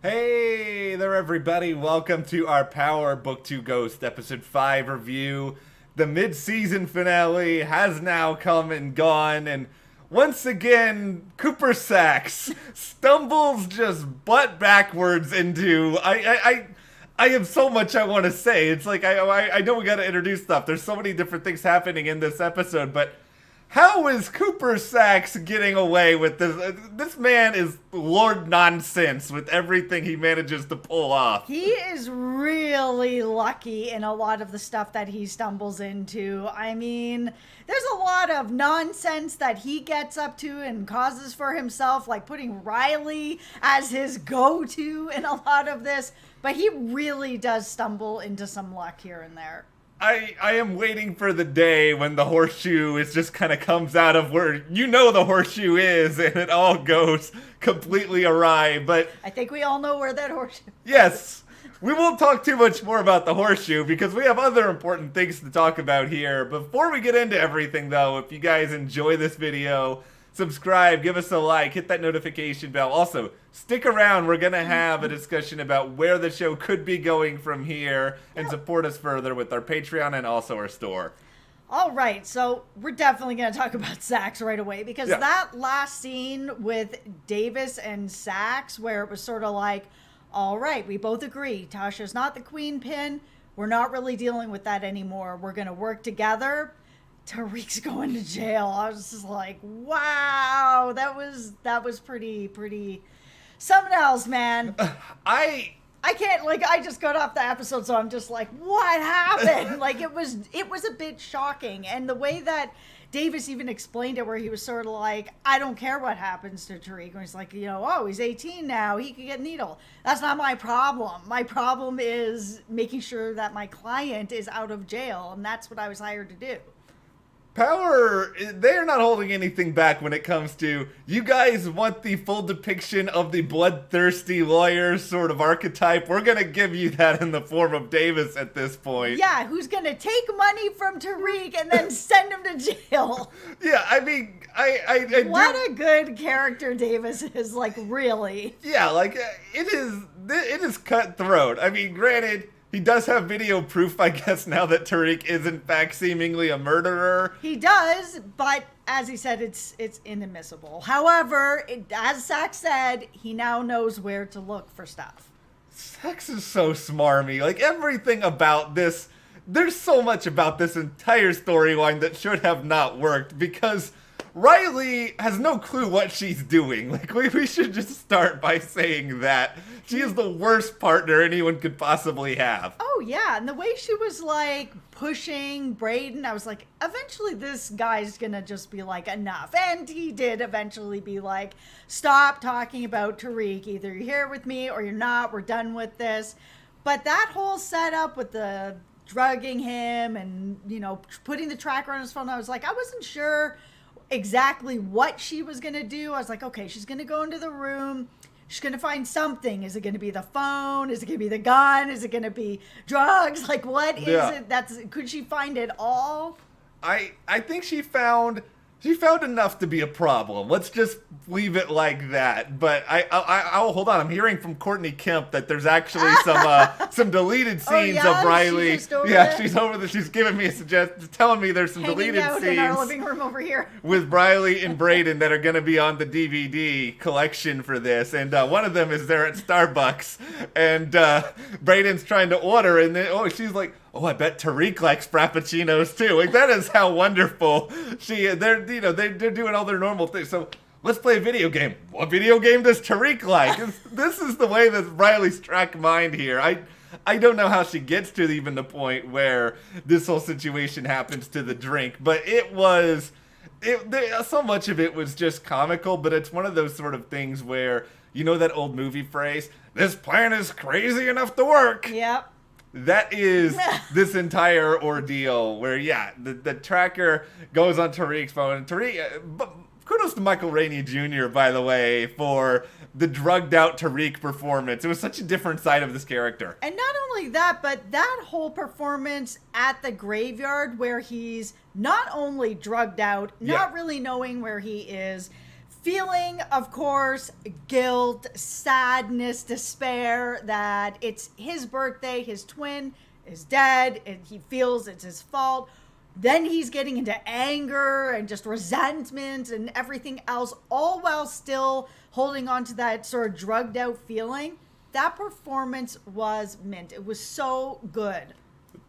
Hey there, everybody. Welcome to our Power Book 2 Ghost Episode 5 review. The mid-season finale has now come and gone, and once again, Cooper Sax stumbles just butt backwards into... I have so much I want to say. It's like, I know we gotta introduce stuff. There's so many different things happening in this episode, but... how is Cooper Sax getting away with this? This man is Lord Nonsense with everything he manages to pull off. He is really lucky in a lot of the stuff that he stumbles into. I mean, there's a lot of nonsense that he gets up to and causes for himself, like putting Riley as his go-to in a lot of this. But he really does stumble into some luck here and there. I am waiting for the day when the horseshoe is just kind of comes out of where you know the horseshoe is and it all goes completely awry. But I think we all know where that horseshoe. yes, we won't talk too much more about the horseshoe because we have other important things to talk about here. Before we get into everything though, if you guys enjoy this video, subscribe, give us a like, hit that notification bell. Also, stick around. We're going to have a discussion about where the show could be going from here and support us further with our Patreon and also our store. All right, so we're definitely going to talk about Sax right away because that last scene with Davis and Sax where it was sort of like, all right, we both agree. Tasha's not the queen pin. We're not really dealing with that anymore. We're going to work together. Tariq's going to jail. I was just like, wow, that was pretty something else, man. I can't, like, I just got off the episode, so I'm just like, what happened? Like, it was a bit shocking. And the way that Davis even explained it, where he was sort of like, I don't care what happens to Tariq. And he's like, oh, he's 18 now. He could get needle. That's not my problem. My problem is making sure that my client is out of jail. And that's what I was hired to do. Power, they're not holding anything back when it comes to, you guys want the full depiction of the bloodthirsty lawyer sort of archetype. We're going to give you that in the form of Davis at this point. Yeah, who's going to take money from Tariq and then send him to jail. Yeah, I mean, I what a good character Davis is, like, really. Yeah, like, it is cutthroat. I mean, granted... he does have video proof, I guess, now that Tariq is in fact seemingly a murderer. He does, but as he said, it's inadmissible. However, as Sax said, he now knows where to look for stuff. Sax is so smarmy. Like, everything about this, there's so much about this entire storyline that should have not worked because Riley has no clue what she's doing. Like, we should just start by saying that. She is the worst partner anyone could possibly have. Oh, yeah. And the way she was, like, pushing Braden, I was like, eventually this guy's gonna just be like, enough. And he did eventually be like, stop talking about Tariq. Either you're here with me or you're not. We're done with this. But that whole setup with the drugging him and, putting the tracker on his phone, I was like, I wasn't sure exactly what she was gonna do. I was like, okay, she's gonna go into the room. She's gonna find something. Is it gonna be the phone? Is it gonna be the gun? Is it gonna be drugs? Like, what is it? Could she find it all? I think she found enough to be a problem. Let's just leave it like that. But I'll hold on. I'm hearing from Courtney Kemp that there's actually some deleted scenes of Riley. She's there? She's over there. She's giving me a suggestion, telling me there's some deleted out scenes in our living room over here with Riley and Braden that are going to be on the DVD collection for this. And one of them is there at Starbucks, and Braden's trying to order, and then she's like, oh, I bet Tariq likes frappuccinos too. Like, that is how wonderful they're doing all their normal things. So let's play a video game. What video game does Tariq like? This is the way that Riley struck mind here. I don't know how she gets to even the point where this whole situation happens to the drink, but so much of it was just comical, but it's one of those sort of things where, that old movie phrase, this plan is crazy enough to work. Yep. That is this entire ordeal where, the tracker goes on Tariq's phone. And Tariq, kudos to Michael Rainey Jr., by the way, for the drugged out Tariq performance. It was such a different side of this character. And not only that, but that whole performance at the graveyard where he's not only drugged out, not really knowing where he is, feeling, of course, guilt, sadness, despair that it's his birthday, his twin is dead, and he feels it's his fault. Then he's getting into anger and just resentment and everything else, all while still holding on to that sort of drugged out feeling. That performance was mint. It was so good.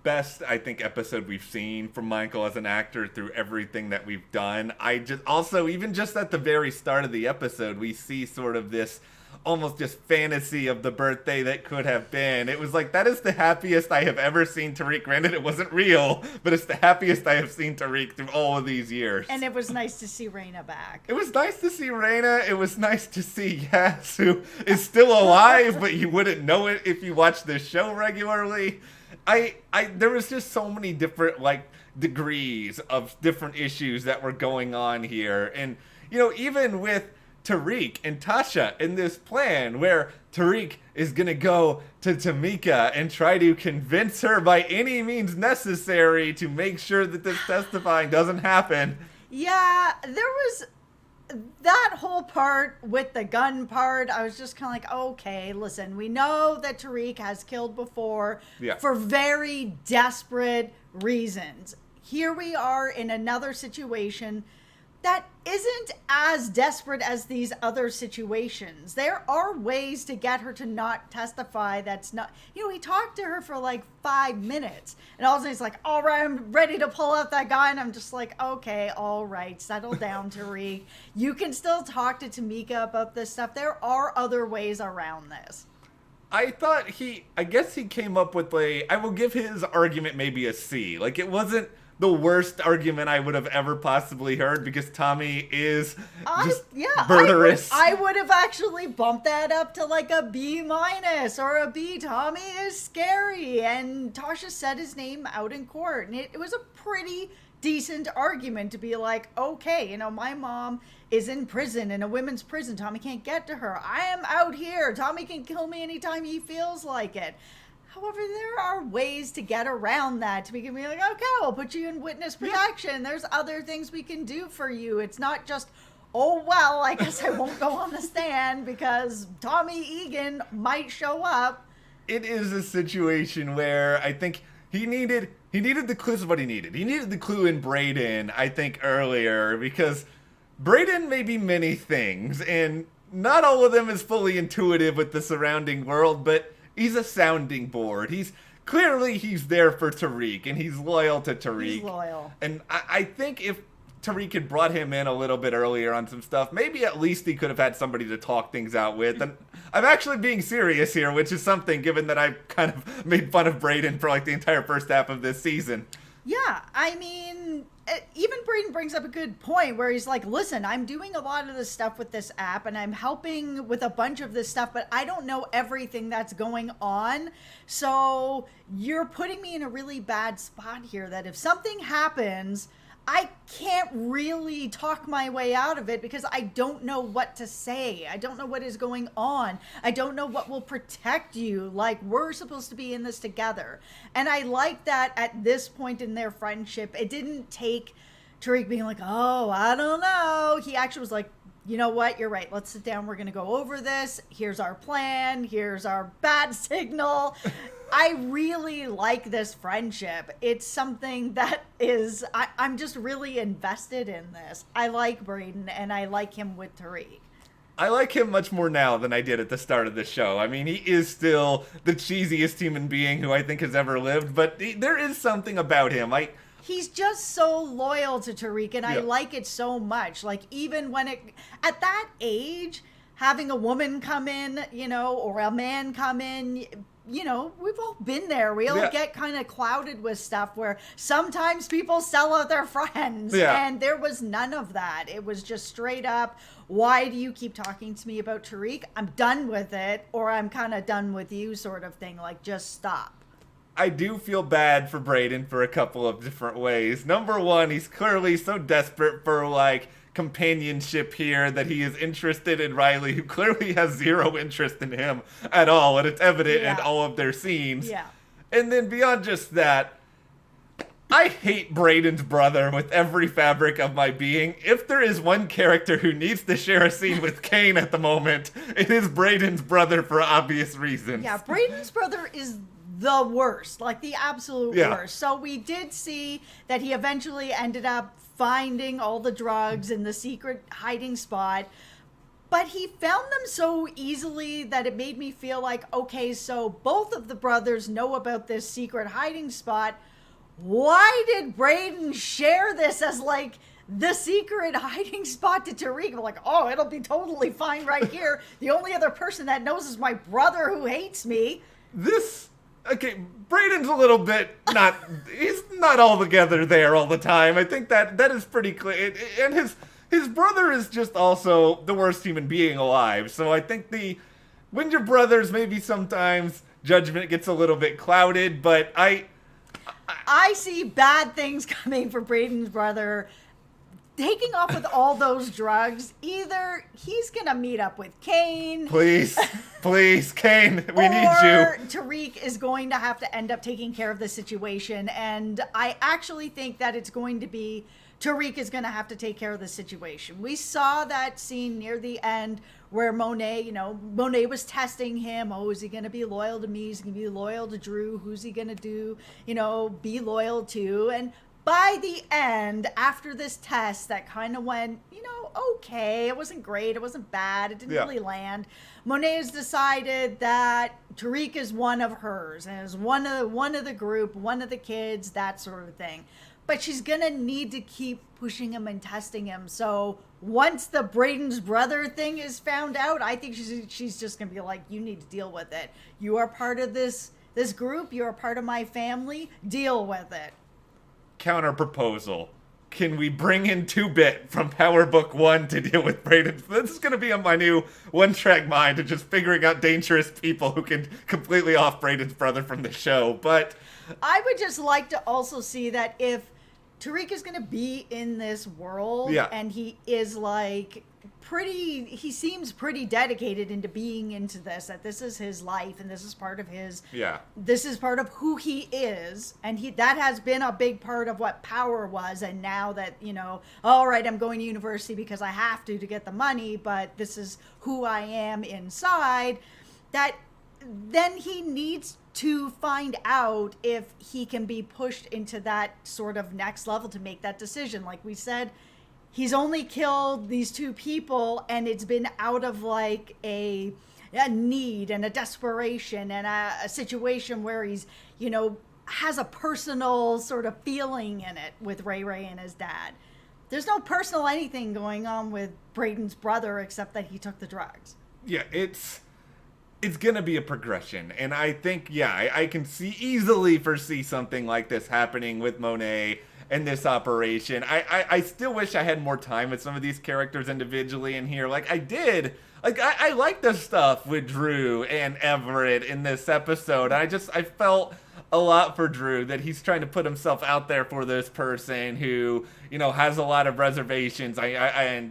Best, I think, episode we've seen from Michael as an actor through everything that we've done. I just also, even just at the very start of the episode, we see sort of this almost just fantasy of the birthday that could have been. It was like, that is the happiest I have ever seen Tariq. Granted, it wasn't real, but it's the happiest I have seen Tariq through all of these years. And it was nice to see Raina back. It was nice to see Raina. It was nice to see Jess, who is still alive, but you wouldn't know it if you watched this show regularly. There was just so many different, like, degrees of different issues that were going on here. And, you know, even with Tariq and Tasha in this plan where Tariq is going to go to Tamika and try to convince her by any means necessary to make sure that this testifying doesn't happen. Yeah, there was that whole part with the gun part. I was just kind of like, okay, listen, we know that Tariq has killed before for very desperate reasons. Here we are in another situation that isn't as desperate as these other situations. There are ways to get her to not testify. That's not, you know, he talked to her for like 5 minutes and all of a sudden he's like, all right, I'm ready to pull out that gun. I'm just like, okay, all right, settle down, Tariq. You can still talk to Tamika about this stuff. There are other ways around this. I thought I guess he came up with I will give his argument maybe a C. Like, it wasn't the worst argument I would have ever possibly heard, because Tommy is just murderous. I would have actually bumped that up to like a B- or a B. Tommy is scary, and Tasha said his name out in court, and it was a pretty decent argument to be like, okay, you know, my mom is in prison, in a women's prison. Tommy can't get to her. I am out here. Tommy can kill me anytime he feels like it. However, there are ways to get around that, to be like, okay, we'll put you in witness protection. There's other things we can do for you. It's not just, oh, well, I guess I won't go on the stand because Tommy Egan might show up. It is a situation where I think he needed the clues of what he needed. He needed the clue in Braden, I think, earlier, because Braden may be many things, and not all of them is fully intuitive with the surrounding world, but he's a sounding board. He's there for Tariq, and he's loyal to Tariq. He's loyal. And I think if Tariq had brought him in a little bit earlier on some stuff, maybe at least he could have had somebody to talk things out with. And I'm actually being serious here, which is something, given that I kind of made fun of Braden for like the entire first half of this season. Yeah, I mean, even Braden brings up a good point where he's like, listen, I'm doing a lot of this stuff with this app and I'm helping with a bunch of this stuff, but I don't know everything that's going on. So you're putting me in a really bad spot here that if something happens, I can't really talk my way out of it because I don't know what to say. I don't know what is going on. I don't know what will protect you. Like, we're supposed to be in this together. And I like that at this point in their friendship, it didn't take Tariq being like, oh, I don't know. He actually was like, you know what? You're right. Let's sit down. We're going to go over this. Here's our plan. Here's our bad signal. I really like this friendship. It's something that is, I'm just really invested in this. I like Braden and I like him with Tariq. I like him much more now than I did at the start of the show. I mean, he is still the cheesiest human being who I think has ever lived, but there is something about him. He's just so loyal to Tariq, and I like it so much. Like, even when at that age, having a woman come in, you know, or a man come in, you know, we've all been there. We all get kind of clouded with stuff where sometimes people sell out their friends, and there was none of that. It was just straight up, why do you keep talking to me about Tariq? I'm done with it, or I'm kind of done with you sort of thing. Like, just stop. I do feel bad for Braden for a couple of different ways. Number one, he's clearly so desperate for, like, companionship here that he is interested in Riley, who clearly has zero interest in him at all, and it's evident in all of their scenes. Yeah. And then beyond just that, I hate Braden's brother with every fabric of my being. If there is one character who needs to share a scene with Kane at the moment, it is Braden's brother for obvious reasons. Yeah, Braden's brother is the worst, like the absolute worst. So we did see that he eventually ended up finding all the drugs in the secret hiding spot. But he found them so easily that it made me feel like, okay, so both of the brothers know about this secret hiding spot. Why did Braden share this as like the secret hiding spot to Tariq? I'm like, oh, it'll be totally fine right here. The only other person that knows is my brother who hates me. Okay, Braden's a little bit he's not all together there all the time. I think that is pretty clear. And his brother is just also the worst human being alive. So I think when your brothers, maybe sometimes judgment gets a little bit clouded, but I see bad things coming for Braden's brother. Taking off with all those drugs, either he's gonna meet up with Kane. Please, Kane, we need you. Or Tariq is going to have to end up taking care of the situation. And I actually think that it's going to be Tariq is going to have to take care of the situation. We saw that scene near the end where Monet was testing him. Oh, is he going to be loyal to me? Is he going to be loyal to Drew? Who's he going to be loyal to? And by the end, after this test that kind of went, okay, it wasn't great, it wasn't bad, it didn't really land. Monet has decided that Tariq is one of hers and is one of the group, one of the kids, that sort of thing. But she's gonna need to keep pushing him and testing him. So once the Braden's brother thing is found out, I think she's just gonna be like, you need to deal with it. You are part of this group. You are part of my family. Deal with it. Counter proposal. Can we bring in 2-Bit from Power Book 1 to deal with Braden? This is going to be on my new one-track mind of just figuring out dangerous people who can completely off Braden's brother from the show. But I would just like to also see that if Tariq is going to be in this world and he is like he seems pretty dedicated into being into this, that this is his life and this is part of this is part of who he is, and that has been a big part of what Power was. And now that all right, I'm going to university because I have to get the money, but this is who I am inside, that then he needs to find out if he can be pushed into that sort of next level to make that decision. Like we said, he's only killed these 2 people, and it's been out of like a need and a desperation and a situation where he's, has a personal sort of feeling in it with Ray and his dad. There's no personal anything going on with Braden's brother except that he took the drugs. Yeah, it's gonna be a progression, and I think I can easily foresee something like this happening with Monet and this operation. I still wish I had more time with some of these characters individually in here. Like I did. Like I like the stuff with Drew and Everett in this episode. I felt a lot for Drew, that he's trying to put himself out there for this person who, has a lot of reservations. I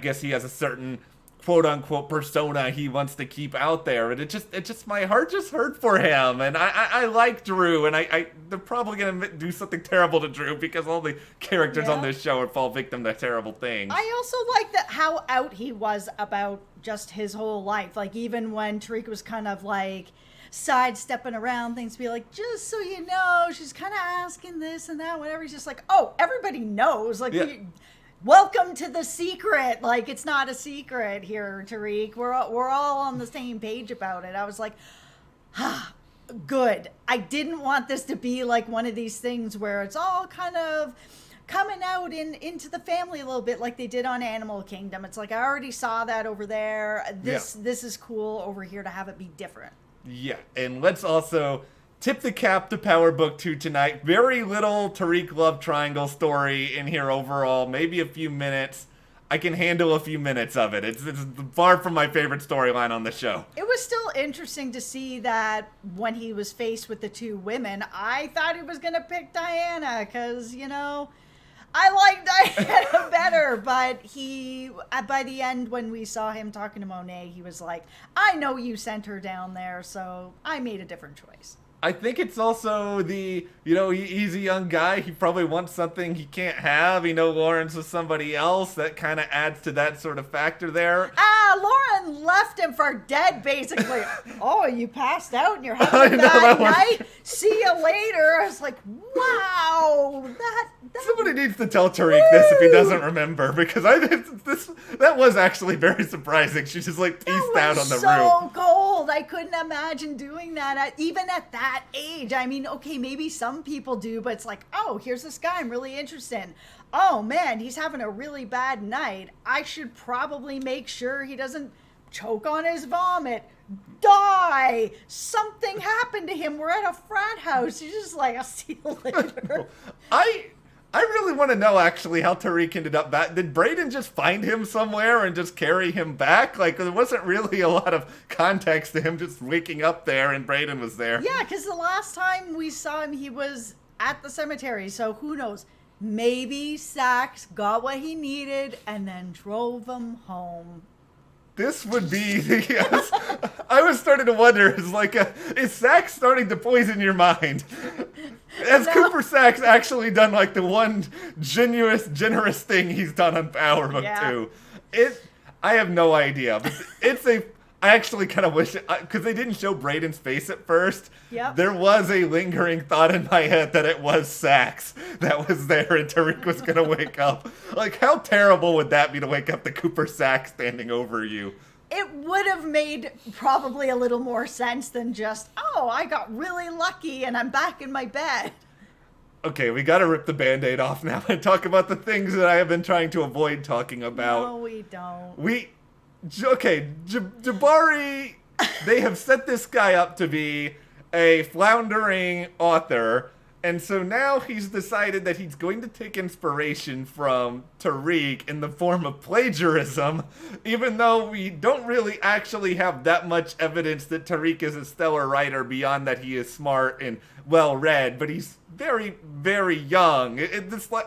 guess he has a certain quote unquote persona he wants to keep out there, and it just my heart just hurt for him. And I like Drew, and they're probably gonna do something terrible to Drew because all the characters on this show fall victim to terrible things. I also like how out he was about just his whole life. Like even when Tariq was kind of like sidestepping around things, be like, just so you know, she's kind of asking this and that, whatever. He's just like, oh, everybody knows. Like welcome to the secret. Like, it's not a secret here, Tariq. We're all on the same page about it. I was like, good. I didn't want this to be like one of these things where it's all kind of coming out into the family a little bit like they did on Animal Kingdom. It's like, I already saw that over there. This is cool over here to have it be different. Yeah, and let's also tip the cap to Power Book 2 tonight. Very little Tariq love triangle story in here overall. Maybe a few minutes. I can handle a few minutes of it. It's far from my favorite storyline on the show. It was still interesting to see that when he was faced with the 2 women, I thought he was going to pick Diana because, I like Diana better. But by the end, when we saw him talking to Monet, he was like, I know you sent her down there, so I made a different choice. I think it's also he's a young guy. He probably wants something he can't have. Lauren's with somebody else. That kind of adds to that sort of factor there. Lauren left him for dead, basically. Oh, you passed out and you're having a bad night? See you later. I was like, wow. Somebody needs to tell Tariq this if he doesn't remember, because that was actually very surprising. She just pieced out on the roof. So cold. I couldn't imagine doing that even at that age. I mean, okay, maybe some people do, but it's like, oh, here's this guy I'm really interested in. Oh man, he's having a really bad night. I should probably make sure he doesn't choke on his vomit, die, something happened to him. We're at a frat house. He's just like, I'll see you later. I really want to know actually how Tariq ended up back. Did Braden just find him somewhere and just carry him back? There wasn't really a lot of context to him just waking up there and Braden was there. Yeah, because the last time we saw him, he was at the cemetery. So who knows? Maybe Sax got what he needed and then drove him home. This would be, yes. I was starting to wonder, is Sax starting to poison your mind? Has Cooper Sax actually done the one generous thing he's done on Power Book 2? I have no idea, but I actually kind of wish because they didn't show Braden's face at first. Yep. There was a lingering thought in my head that it was Sax that was there and Tariq was going to wake up. How terrible would that be to wake up to Cooper Sax standing over you? It would have made probably a little more sense than just, oh, I got really lucky and I'm back in my bed. Okay, we got to rip the Band-Aid off now and talk about the things that I have been trying to avoid talking about. No, we don't. Jabari, they have set this guy up to be a floundering author, and so now he's decided that he's going to take inspiration from Tariq in the form of plagiarism, even though we don't really actually have that much evidence that Tariq is a stellar writer beyond that he is smart and well-read, but he's very, very young.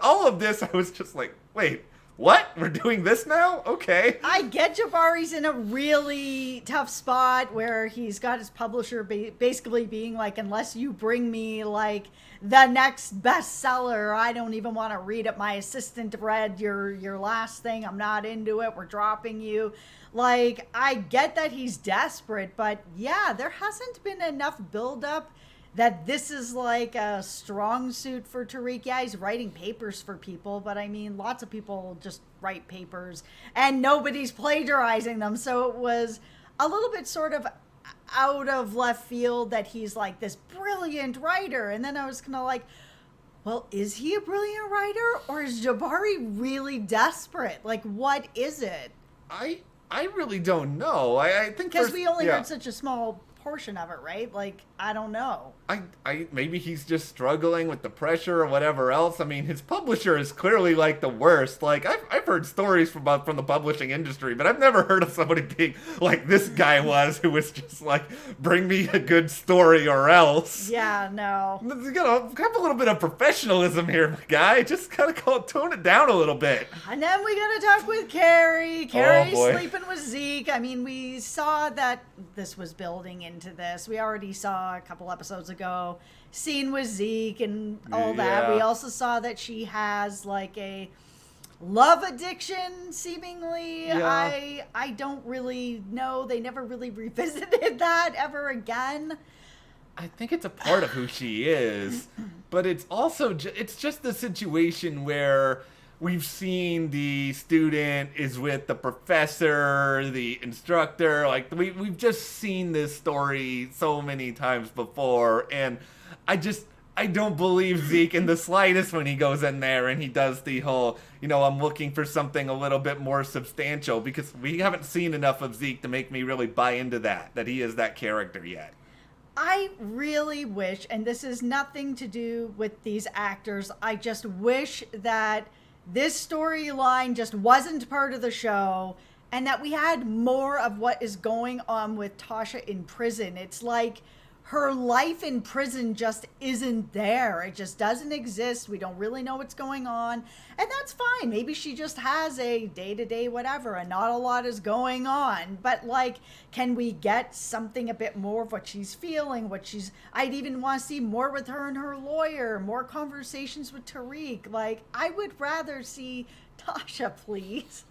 All of this, I was just like, wait, what? We're doing this now? Okay. I get Jabari's in a really tough spot where he's got his publisher basically being like, unless you bring me the next bestseller, I don't even want to read it. My assistant read your last thing. I'm not into it. We're dropping you. I get that he's desperate, but yeah, there hasn't been enough buildup that this is a strong suit for Tariq. Yeah, he's writing papers for people, but I mean, lots of people just write papers and nobody's plagiarizing them. So it was a little bit sort of out of left field that he's this brilliant writer. And then I was kind of well, is he a brilliant writer or is Jabari really desperate? What is it? I really don't know. I think because we only heard such a small portion of it, right? I don't know. Maybe he's just struggling with the pressure or whatever else. I mean, his publisher is clearly the worst. I've heard stories from the publishing industry, but I've never heard of somebody being like this guy was, who was just bring me a good story or else. Yeah, no. You gotta have a little bit of professionalism here, my guy. Just tone it down a little bit. And then we gotta talk with Carrie. Carrie's sleeping with Zeke. I mean, we saw that this was building into this. We already saw a couple episodes ago scene with Zeke and all that. We also saw that she has a love addiction, seemingly. Yeah. I don't really know. They never really revisited that ever again. I think it's a part of who she is, but it's also it's just the situation where we've seen the student is with the professor, the instructor. We've just seen this story so many times before, and I don't believe Zeke in the slightest when he goes in there and he does the whole, I'm looking for something a little bit more substantial, because we haven't seen enough of Zeke to make me really buy into that he is that character yet. I really wish, and this is nothing to do with these actors, I just wish that this storyline just wasn't part of the show and that we had more of what is going on with Tasha in prison. It's her life in prison just isn't there. It just doesn't exist. We don't really know what's going on. And that's fine. Maybe she just has a day-to-day whatever and not a lot is going on. But, like, can we get something a bit more of what she's feeling, I'd even want to see more with her and her lawyer, more conversations with Tariq. Like, I would rather see Tasha, please.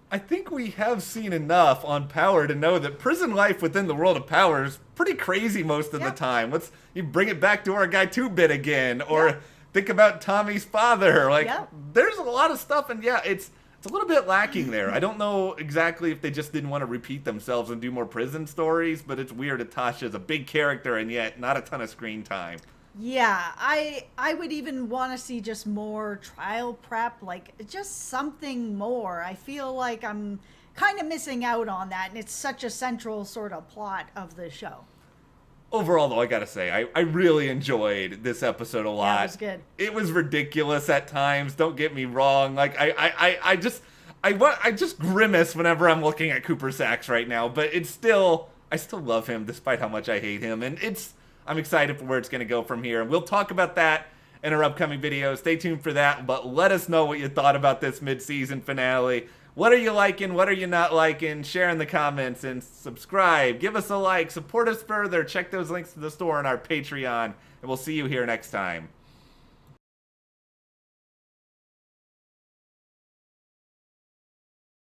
I think we have seen enough on Power to know that prison life within the world of Power is pretty crazy most of the time. You bring it back to our guy 2-Bit again, or think about Tommy's father. Like, there's a lot of stuff, and it's a little bit lacking there. I don't know exactly if they just didn't want to repeat themselves and do more prison stories, but it's weird that Tasha's a big character and yet not a ton of screen time. Yeah, I would even want to see just more trial prep, like just something more. I feel like I'm kind of missing out on that, and it's such a central sort of plot of the show. Overall, though, I gotta say, I really enjoyed this episode a lot. Yeah, it was good. It was ridiculous at times, don't get me wrong. Like, I just grimace whenever I'm looking at Cooper Saxe right now, but I still love him despite how much I hate him, and I'm excited for where it's going to go from here. And we'll talk about that in our upcoming video. Stay tuned for that. But let us know what you thought about this mid-season finale. What are you liking? What are you not liking? Share in the comments and subscribe. Give us a like. Support us further. Check those links to the store on our Patreon. And we'll see you here next time.